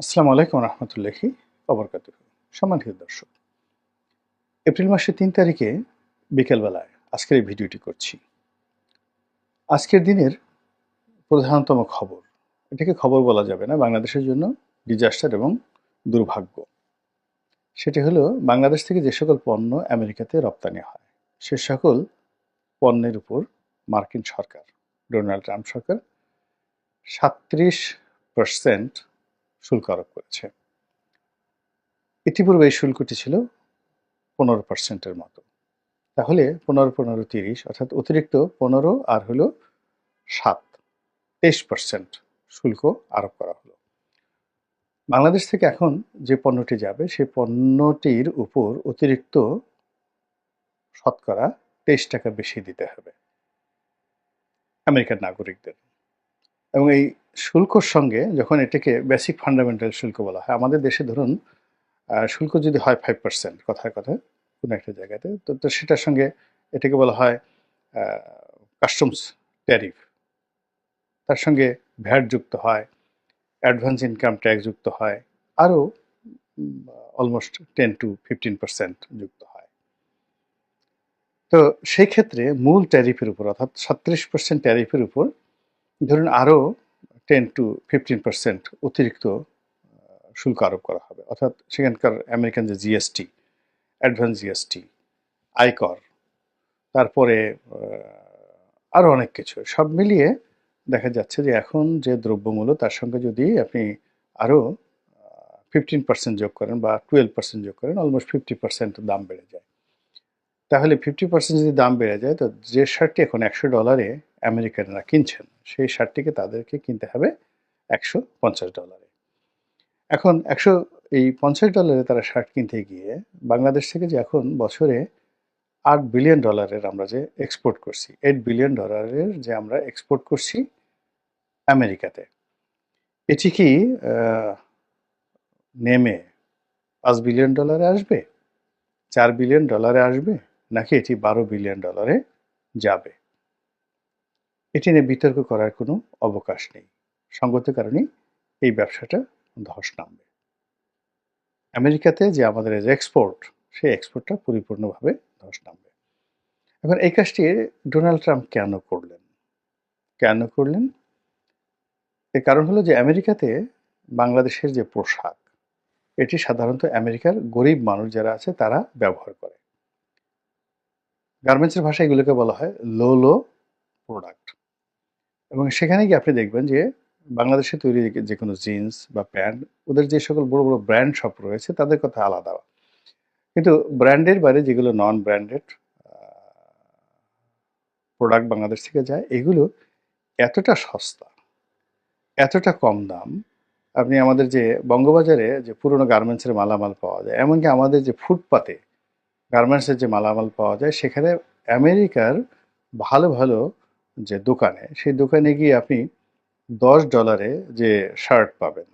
আসসালামু আলাইকুম রহমতুল্লাহি ওবরকাতুহু। সম্মানিত দর্শক, এপ্রিল মাসের ৩ তারিখে বিকেলবেলায় আজকের এই ভিডিওটি করছি। আজকের দিনের প্রধানতম খবর, এটাকে খবর বলা যাবে না, বাংলাদেশের জন্য ডিজাস্টার এবং দুর্ভাগ্য। সেটি হলো বাংলাদেশ থেকে যে সকল পণ্য আমেরিকাতে রপ্তানি হয় সে সকল পণ্যের উপর মার্কিন সরকার, ডোনাল্ড ট্রাম্প সরকার ৩৭% শুল্ক আরোপ করেছে। ইতিপূর্বে এই শুল্কটি ছিল ১৫%-এর মতো। তাহলে ১৫-১৫-৩০ অর্থাৎ অতিরিক্ত ১৫ আর হলো ৭, ২৩% শুল্ক আরোপ করা হলো। বাংলাদেশ থেকে এখন যে পণ্যটি যাবে সেই পণ্যটির উপর অতিরিক্ত শতকরা ২৩ টাকা বেশি দিতে হবে আমেরিকার নাগরিকদের। এবং এই শুল্কর সঙ্গে যখন এটাকে বেসিক ফান্ডামেন্টাল শুল্ক বলা হয়, আমাদের দেশে ধরুন শুল্ক যদি হয় 5% কথায় কথায় কোনো একটা জায়গাতে, তো সেটার সঙ্গে এটাকে বলা হয় কাস্টমস ট্যারিফ, তার সঙ্গে ভ্যাট যুক্ত হয়, অ্যাডভান্স ইনকাম ট্যাক্স যুক্ত হয়, আরও অলমোস্ট 10-15% যুক্ত হয়। তো সেই ক্ষেত্রে মূল ট্যারিফের উপর অর্থাৎ 37% ট্যারিফের উপর ধরুন আরও 10-15% অতিরিক্ত শুল্ক আরোপ করা হবে। অর্থাৎ সেখানকার আমেরিকান যে জিএসটি, অ্যাডভান্স জিএসটি, আয়কর, তারপরে আরও অনেক কিছু, সব মিলিয়ে দেখা যাচ্ছে যে এখন যে দ্রব্যমূল্য তার সঙ্গে যদি আপনি আরও 15% যোগ করেন বা 12% যোগ করেন, অলমোস্ট 50% দাম বেড়ে যায়। তাহলে 50% যদি দাম বেড়ে যায়, তো যে শার্টটি এখন $100 আমেরিকানরা কিনছেন সেই শার্টটিকে তাদেরকে কিনতে হবে $150। এখন এই $50 তারা শার্ট কিনতে গিয়ে বাংলাদেশ থেকে যে এখন বছরে $8 বিলিয়ন আমরা যে এক্সপোর্ট করছি, $8 বিলিয়ন যে আমরা এক্সপোর্ট করছি আমেরিকাতে, এটি কি নেমে $5 বিলিয়ন আসবে, $4 বিলিয়ন আসবে, নাকি এটি $12 বিলিয়ন যাবে? এটি নিয়ে বিতর্ক করার কোনো অবকাশ নেই। সঙ্গত কারণেই এই ব্যবসাটা ধস নামবে। আমেরিকাতে যে আমাদের এক্সপোর্ট, সেই এক্সপোর্টটা পরিপূর্ণভাবে ধস নামবে। এখন এই কাজটি ডোনাল্ড ট্রাম্প কেন করলেন? কেন করলেন? এর কারণ হলো যে আমেরিকাতে বাংলাদেশের যে পোশাক, এটি সাধারণত আমেরিকার গরিব মানুষ যারা আছে তারা ব্যবহার করে। গার্মেন্টসের ভাষায় এগুলোকে বলা হয় লো প্রোডাক্ট। এবং সেখানে গিয়ে আপনি দেখবেন যে বাংলাদেশে তৈরি যে কোনো জিন্স বা প্যান্ট, ওদের যে সকল বড় বড় ব্র্যান্ড শপ রয়েছে তাদের কথা আলাদা, কিন্তু ব্র্যান্ডের বাইরে যেগুলো নন ব্র্যান্ডেড প্রোডাক্ট বাংলাদেশ থেকে যায়, এগুলো এতটা সস্তা, এতটা কম দাম। আপনি আমাদের যে বঙ্গবাজারে যে পুরনো গার্মেন্টসের মালামাল পাওয়া যায়, এমনকি আমাদের যে ফুটপাতে গার্মেন্টসের যে মালামাল পাওয়া যায়, সেখানে আমেরিকার ভালো ভালো যে দোকানে, সেই দোকানে গিয়ে আপনি $10 যে শার্ট পাবেন,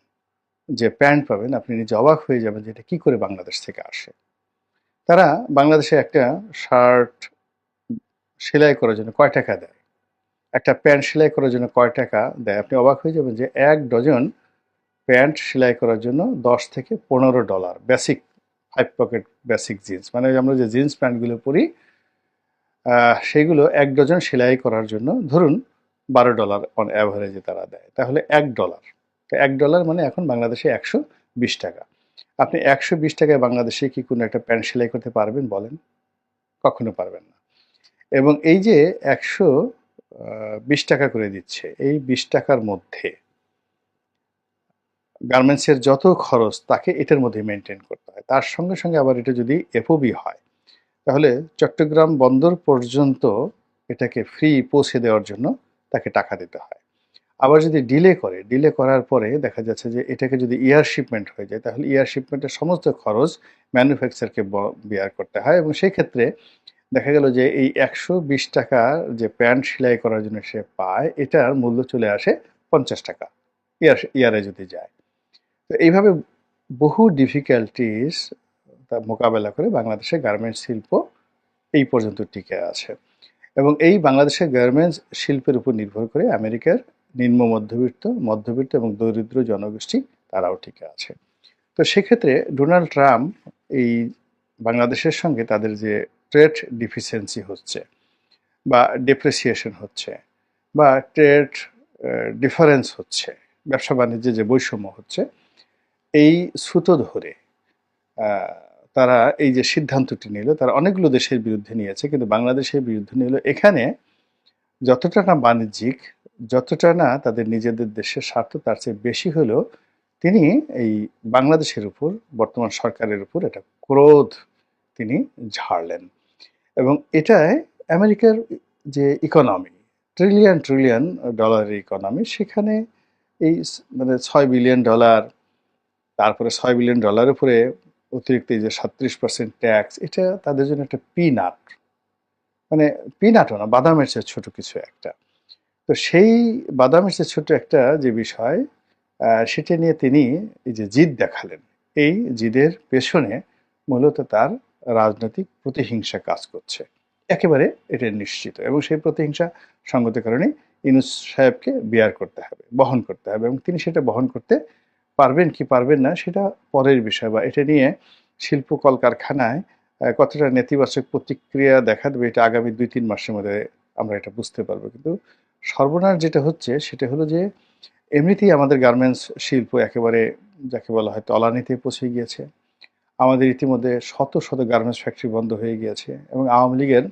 যে প্যান্ট পাবেন, আপনি নিজে অবাক হয়ে যাবেন যে এটা কী করে বাংলাদেশ থেকে আসে। তারা বাংলাদেশে একটা শার্ট সেলাই করার জন্য কয় টাকা দেয়, একটা প্যান্ট সেলাই করার জন্য কয় টাকা দেয়, আপনি অবাক হয়ে যাবেন যে 1 ডজন প্যান্ট সেলাই করার জন্য $10 থেকে $15 বেসিক 5 পকেট বেসিক জিন্স, মানে আমরা যে জিন্স প্যান্টগুলো পরি সেইগুলো 1 ডজন সেলাই করার জন্য ধরুন $12 অন অ্যাভারেজে তারা দেয়। তাহলে $1, তো $1 মানে এখন বাংলাদেশে 120 টাকা। আপনি 120 টাকায় বাংলাদেশে কি কোনো একটা প্যান্ট সেলাই করতে পারবেন বলেন? কখনো পারবেন না। এবং এই যে 120 টাকা করে দিচ্ছে, এই 20 টাকার মধ্যে গার্মেন্টসের যত খরচ তাকে এটার মধ্যে মেনটেন করতে হয়। তার সঙ্গে সঙ্গে আবার এটা যদি এফওবি হয়, তাহলে চট্টগ্রাম বন্দর পর্যন্ত এটাকে ফ্রি পৌঁছে দেওয়ার জন্য তাকে টাকা দিতে হয়। আবার যদি ডিলে করার পরে দেখা যাচ্ছে যে এটাকে যদি এয়ার শিপমেন্ট হয়ে যায়, তাহলে এয়ার শিপমেন্টের সমস্ত খরচ ম্যানুফ্যাকচারকে বিয়ার করতে হয়। এবং সেই ক্ষেত্রে দেখা গেল যে এই 120 টাকা যে প্যান্ট সেলাই করার জন্য সে পায়, এটার মূল্য চলে আসে 50 টাকা ইয়ারে যদি যায়। তো এইভাবে বহু ডিফিকাল্টিস মোকাবেলা করে বাংলাদেশের গার্মেন্টস শিল্প এই পর্যন্ত টিকে আছে। এবং এই বাংলাদেশের গার্মেন্টস শিল্পের উপর নির্ভর করে আমেরিকার নিম্ন মধ্যবিত্ত এবং দরিদ্র জনগোষ্ঠী তারাও টিকে আছে। তো সেক্ষেত্রে ডোনাল্ড ট্রাম্প এই বাংলাদেশের সঙ্গে তাদের যে ট্রেড ডিফিসিয়েন্সি হচ্ছে বা ডেপ্রিসিয়েশন হচ্ছে বা ট্রেড ডিফারেন্স হচ্ছে, ব্যবসা বাণিজ্যে যে বৈষম্য হচ্ছে, এই সুতো ধরে আহ, তারা এই যে সিদ্ধান্তটি নিল, তারা অনেকগুলো দেশের বিরুদ্ধে নিয়েছে, কিন্তু বাংলাদেশের বিরুদ্ধে নিল এখানে যতটা না বাণিজ্যিক, যতটা না তাদের নিজেদের দেশের স্বার্থ, তার চেয়ে বেশি হলেও তিনি এই বাংলাদেশের উপর, বর্তমান সরকারের উপর একটা ক্রোধ তিনি ঝাড়লেন। এবং এটায় আমেরিকার যে ইকোনমি, ট্রিলিয়ন ট্রিলিয়ন ডলারের ইকোনমি, সেখানে এই মানে $6 বিলিয়ন, তারপরে $6 বিলিয়ন উপরে অতিরিক্ত এই যে 37% ট্যাক্স, এটা তাদের জন্য একটা পিনাট, মানে পিনাটও না, বাদামের চেয়ে ছোট কিছু একটা। তো সেই বাদামের চেয়ে ছোট একটা যে বিষয়, সেটা নিয়ে তিনি এই যে জিদ দেখালেন, এই জিদের পেছনে মূলত তার রাজনৈতিক প্রতিহিংসা কাজ করছে, একেবারে এটা নিশ্চিত। এবং সেই প্রতিহিংসা সঙ্গত কারণে ইউনূস সাহেবকে বিয়ার করতে হবে, বহন করতে হবে, এবং তিনি সেটা বহন করতে পারবেন কি পারবেন না সেটা পরের বিষয়, বা এটা নিয়ে শিল্প কলকারখানায় কতটা নেতিবাচক প্রতিক্রিয়া দেখা দেবে এটা আগামী 2-3 মাসের মধ্যে আমরা এটা বুঝতে পারবো। কিন্তু সর্বনাশ যেটা হচ্ছে সেটা হলো যে এমনিতেই আমাদের গার্মেন্টস শিল্প একেবারে যাকে বলা হয় তলানিতে পৌঁছে গিয়েছে। আমাদের ইতিমধ্যে শত শত গার্মেন্টস ফ্যাক্টরি বন্ধ হয়ে গিয়েছে, এবং আওয়ামী লীগের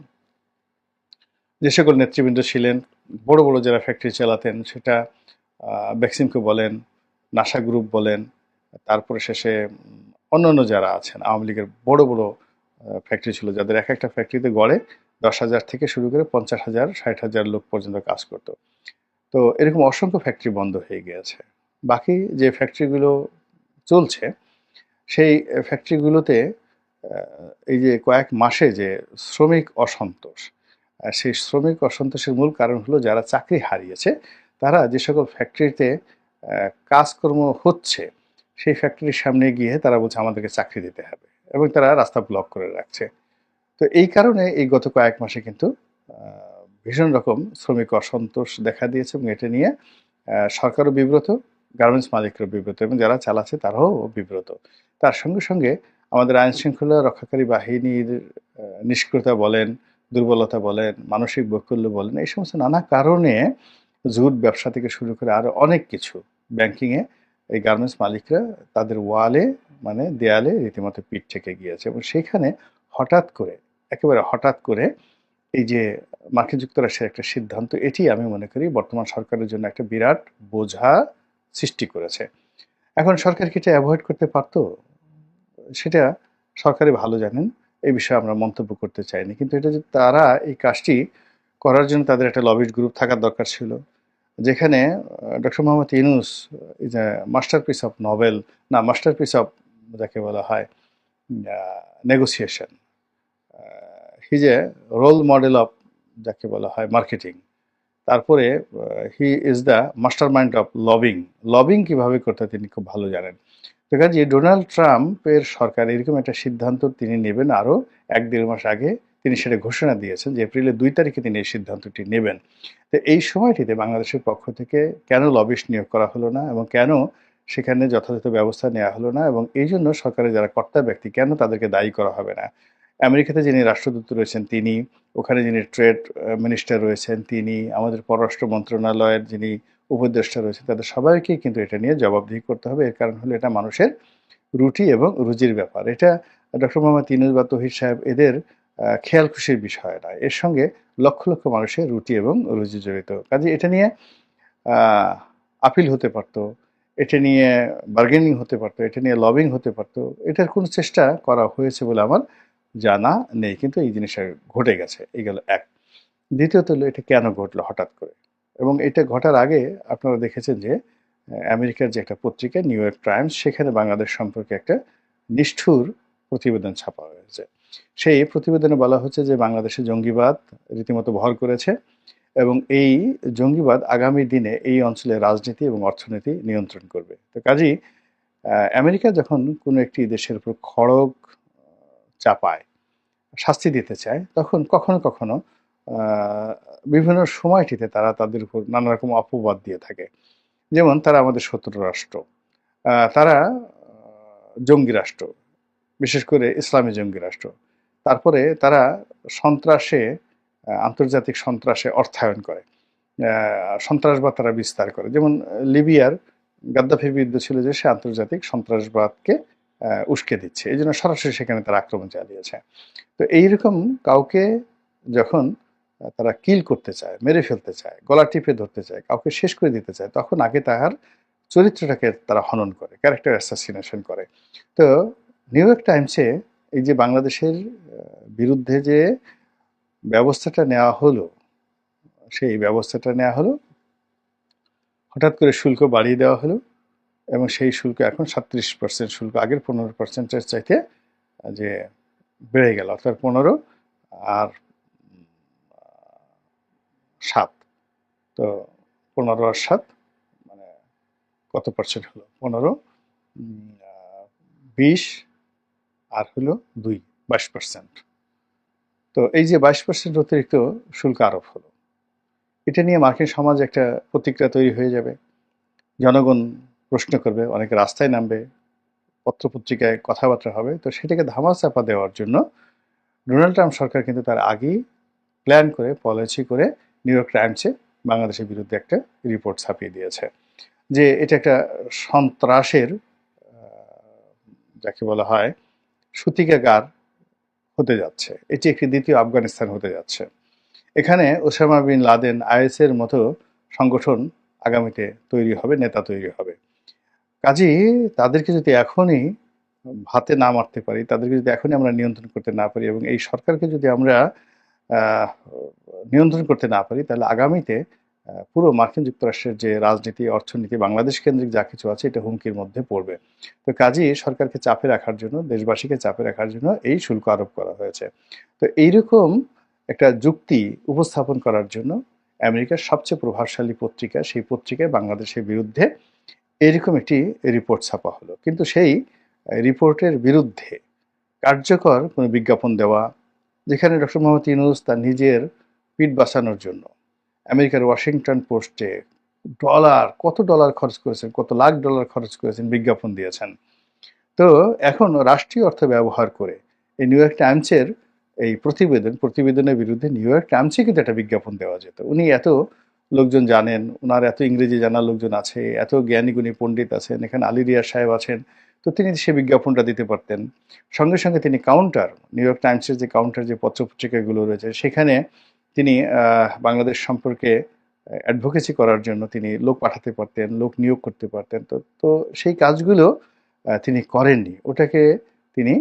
যে সকল নেতৃবৃন্দ ছিলেন, বড় বড় যারা ফ্যাক্টরি চালাতেন, সেটা বেক্সিমকো বলেন, নাসা গ্রুপ বলেন, তারপরে শেষে অন্যান্য যারা আছেন আওয়ামী লীগের বড় বড় ফ্যাক্টরি ছিল, যাদের এক একটা ফ্যাক্টরিতে গড়ে 10,000 থেকে শুরু করে 50,000 60,000 লোক পর্যন্ত কাজ করত। তো এরকম অসংখ্য ফ্যাক্টরি বন্ধ হয়ে গিয়েছে। বাকি যে ফ্যাক্টরিগুলো চলছে, সেই ফ্যাক্টরিগুলোতে এই যে কয়েক মাসে যে শ্রমিক অসন্তোষ, সেই শ্রমিক অসন্তোষের মূল কারণ হলো যারা চাকরি হারিয়েছে, তারা যে সকল ফ্যাক্টরিতে কাজকর্ম হচ্ছে, সেই ফ্যাক্টরির সামনে গিয়ে তারা বলছে আমাদেরকে চাকরি দিতে হবে, এবং তারা রাস্তা ব্লক করে রাখছে। তো এই কারণে এই গত কয়েক মাসে কিন্তু ভীষণ রকম শ্রমিক অসন্তোষ দেখা দিয়েছে, এবং এটা নিয়ে সরকারও বিব্রত, গার্মেন্টস মালিকরাও বিব্রত, এবং যারা চালাচ্ছে তারাও বিব্রত। তার সঙ্গে সঙ্গে আমাদের আইন শৃঙ্খলা রক্ষাকারী বাহিনীর নিষ্ক্রিয়তা বলেন, দুর্বলতা বলেন, মানসিক বৈকল্য বলেন, এই সমস্ত নানা কারণে জুট ব্যবসা থেকে শুরু করে আরো অনেক কিছু, ব্যাংকিংয়ে এই গার্মেন্টস মালিকরা তাদের ওয়ালে, মানে দেয়ালে রীতিমতো পিঠ থেকে গিয়েছে। এবং সেখানে হঠাৎ করে, একেবারে হঠাৎ করে এই যে মার্কিন যুক্তরাষ্ট্রের একটা সিদ্ধান্ত, এটি আমি মনে করি বর্তমান সরকারের জন্য একটা বিরাট বোঝা সৃষ্টি করেছে। এখন সরকার কি এটা অ্যাভয়েড করতে পারতো? সেটা সরকারই ভালো জানেন, এই বিষয়ে আমরা মন্তব্য করতে চাইনি। কিন্তু এটা যে তারা এই কাজটি করার জন্য তাদের একটা লবিস্ট গ্রুপ থাকার দরকার ছিল, যেখানে doctor Mohammad Yunus is a masterpiece of novel, না মাস্টারপিস অফ যাকে বলা হয় negotiation, he is a role model of যাকে বলা হয় মার্কেটিং। তারপরে he is the master mind of lobbying, lobbying কীভাবে করতে তিনি খুব ভালো জানেন। তো কাজে ডোনাল্ড ট্রাম্পের সরকার এরকম একটা সিদ্ধান্ত তিনি নেবেন আরও 1-1.5 মাস আগে তিনি সেটা ঘোষণা দিয়েছেন যে এপ্রিলের 2 তারিখে তিনি এই সিদ্ধান্তটি নেবেন। তো এই সময়টিতে বাংলাদেশের পক্ষ থেকে কেন লবিস্ট নিয়োগ করা হলো না, এবং কেন সেখানে যথাযথ ব্যবস্থা নেওয়া হলো না, এবং এই জন্য সরকারের যারা কর্তা ব্যক্তি কেন তাদেরকে দায়ী করা হবে না? আমেরিকাতে যিনি রাষ্ট্রদূত রয়েছেন তিনি, ওখানে যিনি ট্রেড মিনিস্টার রয়েছেন তিনি, আমাদের পররাষ্ট্র মন্ত্রণালয়ের যিনি উপদেষ্টা রয়েছেন, তাদের সবাইকেই কিন্তু এটা নিয়ে জবাবদিহি করতে হবে। এর কারণ হলো এটা মানুষের রুটি এবং রুজির ব্যাপার। এটা ডক্টর মোহাম্মদ ইউনূস বা তৌহিদ সাহেব এদের খেয়াল খুশির বিষয় নয়, এর সঙ্গে লক্ষ লক্ষ মানুষের রুটি এবং রুজি জড়িত। কাজে এটা নিয়ে আপিল হতে পারত, এটা নিয়ে বার্গেনিং হতে পারত, এটা নিয়ে লবিং হতে পারত। এটার কোনো চেষ্টা করা হয়েছে বলে আমার জানা নেই, কিন্তু এই জিনিসটা ঘটে গেছে। এই গেল এক। দ্বিতীয়ত হলো এটা কেন ঘটলো হঠাৎ করে, এবং এটা ঘটার আগে আপনারা দেখেছেন যে আমেরিকার যে একটা পত্রিকা নিউ ইয়র্ক টাইমস, সেখানে বাংলাদেশ সম্পর্কে একটা নিষ্ঠুর প্রতিবেদন ছাপা হয়েছে। সেই প্রতিবেদনে বলা হচ্ছে যে বাংলাদেশে জঙ্গিবাদ রীতিমতো ভর করেছে, এবং এই জঙ্গিবাদ আগামী দিনে এই অঞ্চলের রাজনীতি এবং অর্থনীতি নিয়ন্ত্রণ করবে। তো কাজেই আমেরিকা যখন কোনো একটি দেশের উপর খড়গ চাপায়, শাস্তি দিতে চায়, তখন কখনো কখনো বিভিন্ন সময়টিতে তারা তাদের উপর নানা রকম অপবাদ দিয়ে থাকে। যেমন তারা আমাদের শত্রু রাষ্ট্র, তারা জঙ্গি রাষ্ট্র, বিশেষ করে ইসলামী জঙ্গি রাষ্ট্র। তারপরে তারা সন্ত্রাসে, আন্তর্জাতিক সন্ত্রাসে অর্থায়ন করে, সন্ত্রাসবাদ তারা বিস্তার করে। যেমন লিবিয়ার গাদ্দাফির বিরুদ্ধে ছিল যে সে আন্তর্জাতিক সন্ত্রাসবাদকে উস্কে দিচ্ছে, এই জন্য সরাসরি সেখানে তারা আক্রমণ চালিয়েছে। তো এইরকম কাউকে যখন তারা কিল করতে চায়, মেরে ফেলতে চায়, গলা টিপে ধরতে চায়, কাউকে শেষ করে দিতে চায়, তখন আগে তার চরিত্রটাকে তারা হনন করে, ক্যারেক্টার অ্যাসাসিনেশন করে। তো নিউ ইয়র্ক টাইমসে এই যে বাংলাদেশের বিরুদ্ধে যে ব্যবস্থাটা নেওয়া হলো, সেই ব্যবস্থাটা নেওয়া হলো, হঠাৎ করে শুল্ক বাড়িয়ে দেওয়া হলো, এবং সেই শুল্ক এখন 37% শুল্ক আগের 15%-এর চাইতে যে বেড়ে গেল, অর্থাৎ 15 আর 7, তো 15 আর 7 মানে কত পার্সেন্ট হলো? 15, 20 আর হলো 2, 22%। তো এই যে 22% অতিরিক্ত শুল্ক আরোপ হলো, এটা নিয়ে মার্কিন সমাজে একটা প্রতিক্রিয়া তৈরি হয়ে যাবে। জনগণ প্রশ্ন করবে, অনেকে রাস্তায় নামবে, পত্রপত্রিকায় কথাবার্তা হবে। তো সেটাকে ধামাচাপা দেওয়ার জন্য ডোনাল্ড ট্রাম্প সরকার কিন্তু তার আগেই প্ল্যান করে, পলিসি করে নিউ ইয়র্ক টাইমসে বাংলাদেশের বিরুদ্ধে একটা রিপোর্ট ছাপিয়ে দিয়েছে যে এটা একটা সন্ত্রাসের, যাকে বলা হয় সূতিকাগার হতে যাচ্ছে, এটি একটি দ্বিতীয় আফগানিস্তান হতে যাচ্ছে। এখানে ওসামা বিন লাদেন, আইএসের মতো সংগঠন আগামীতে তৈরি হবে, নেতা তৈরি হবে। কাজেই তাদেরকে যদি এখনই হাতে না মারতে পারি, তাদেরকে যদি এখনই আমরা নিয়ন্ত্রণ করতে না পারি, এবং এই সরকারকে যদি আমরা নিয়ন্ত্রণ করতে না পারি, তাহলে আগামীতে পুরো মার্কিন যুক্তরাষ্ট্রের যে রাজনীতি, অর্থনীতি, বাংলাদেশ কেন্দ্রিক যা কিছু আছে, এটা হুমকির মধ্যে পড়বে। তো কাজেই সরকারকে চাপে রাখার জন্য, দেশবাসীকে চাপে রাখার জন্য এই শুল্ক আরোপ করা হয়েছে। তো এইরকম একটা যুক্তি উপস্থাপন করার জন্য আমেরিকার সবচেয়ে প্রভাবশালী পত্রিকা, সেই পত্রিকায় বাংলাদেশের বিরুদ্ধে এরকম একটি রিপোর্ট ছাপা হলো। কিন্তু সেই রিপোর্টের বিরুদ্ধে কার্যকর কোনো বিজ্ঞাপন দেওয়া, যেখানে ডক্টর মোহাম্মদ ইউনূস তার নিজের পিঠ বাঁচানোর জন্য আমেরিকার ওয়াশিংটন পোস্টে কত ডলার খরচ করেছেন, কত লাখ ডলার খরচ করেছেন, বিজ্ঞাপন দিয়েছেন। তো এখন রাষ্ট্রীয় অর্থ ব্যবহার করে এই নিউ ইয়র্ক টাইমসের এই প্রতিবেদনের বিরুদ্ধে নিউ ইয়র্ক টাইমসে কিন্তু একটা বিজ্ঞাপন দেওয়া যেত। উনি এত লোকজন জানেন, ওনার এত ইংরেজি জানা লোকজন আছে, এত জ্ঞানী গুণী পণ্ডিত আছেন, এখানে আলী রিয়াজ সাহেব আছেন, তো তিনি সে বিজ্ঞাপনটা দিতে পারতেন। সঙ্গে সঙ্গে তিনি কাউন্টার, নিউ ইয়র্ক টাইমসের যে কাউন্টার, যে পত্রপত্রিকাগুলো রয়েছে, সেখানে তিনি বাংলাদেশ সম্পর্কে অ্যাডভোকেসি করার জন্য তিনি লোক পাঠাতে পারতেন, লোক নিয়োগ করতে পারতেন। তো তো সেই কাজগুলো তিনি করেননি। ওটাকে তিনি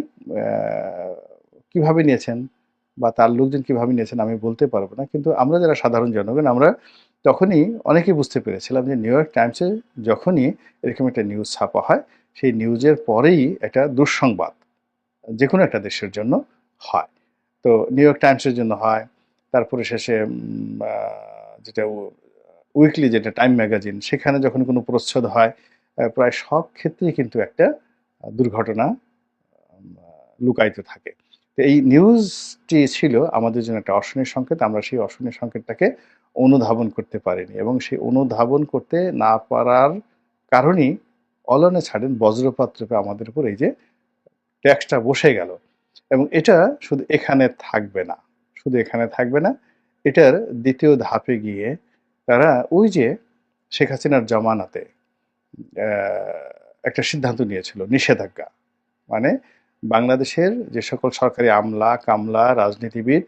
কিভাবে নিয়েছেন বা তার লোকজন কিভাবে নিয়েছেন আমি বলতে পারবো না। কিন্তু আমরা যারা সাধারণ জনগণ, আমরা তখনই অনেকেই বুঝতে পেরেছিলাম যে নিউ ইয়র্ক টাইমসে যখনই এরকম একটা নিউজ ছাপা হয়, সেই নিউজের পরেই একটা দুঃসংবাদ যে কোনো একটা দেশের জন্য হয়। তো নিউ ইয়র্ক টাইমসের জন্য হয়, তারপরে শেষে যেটা উইকলি, যেটা টাইম ম্যাগাজিন, সেখানে যখন কোনো প্রচ্ছদ হয়, প্রায় সব ক্ষেত্রেই কিন্তু একটা দুর্ঘটনা লুকায়িত থাকে। তো এই নিউজটি ছিল আমাদের জন্য একটা অশনির সংকেত। আমরা সেই অশনির সংকেতটাকে অনুধাবন করতে পারিনি, এবং সেই অনুধাবন করতে না পারার কারণেই অলনে ছাড়েন বজ্রপাত রূপে আমাদের উপর এই যে ট্যাক্সটা বসে গেল। এবং এটা শুধু এখানে থাকবে না, এটার দ্বিতীয় ধাপে গিয়ে তারা ওই যে শেখ হাসিনার জমানাতে একটা সিদ্ধান্ত নিয়েছিল, নিষেধাজ্ঞা, মানে বাংলাদেশের যে সকল সরকারি আমলা কামলা, রাজনীতিবিদ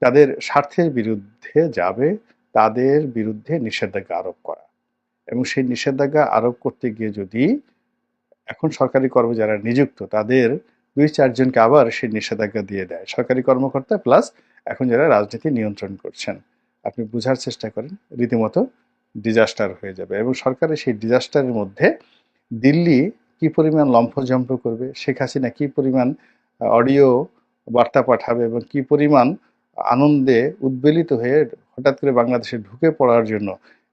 তাদের স্বার্থের বিরুদ্ধে যাবে, তাদের বিরুদ্ধে নিষেধাজ্ঞা আরোপ করা। এবং সেই নিষেধাজ্ঞা আরোপ করতে গিয়ে যদি এখন সরকারি কর্মী যারা নিযুক্ত, তাদের 2-4 জনকে আবার সেই নিষেধাজ্ঞা দিয়ে দেয়, সরকারি কর্মকর্তা প্লাস এখন যারা রাজনীতি নিয়ন্ত্রণ করছেন, আপনি বোঝার চেষ্টা করেন, রীতিমতো ডিজাস্টার হয়ে যাবে। এবং সরকারের সেই ডিজাস্টারের মধ্যে দিল্লি কি পরিমাণ লম্ফঝম্প করবে, শেখ হাসিনা কি পরিমাণ অডিও বার্তা পাঠাবে, এবং কি পরিমাণ আনন্দে উদ্বেলিত হয়ে হঠাৎ করে বাংলাদেশে ঢুকে পড়ার জন্য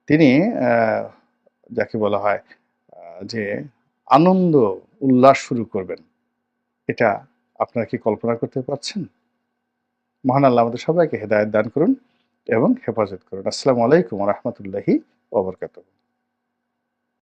তিনি যাকে বলা হয় যে আনন্দ উল্লাস শুরু করবেন, এটা আপনারা কি কল্পনা করতে পারছেন? মহান আল্লাহ আমাদের সবাইকে হেদায়েত দান করুন এবং হেফাজত করুন। আসসালামু আলাইকুম ওয়া রাহমাতুল্লাহি ওয়া বারাকাতুহু।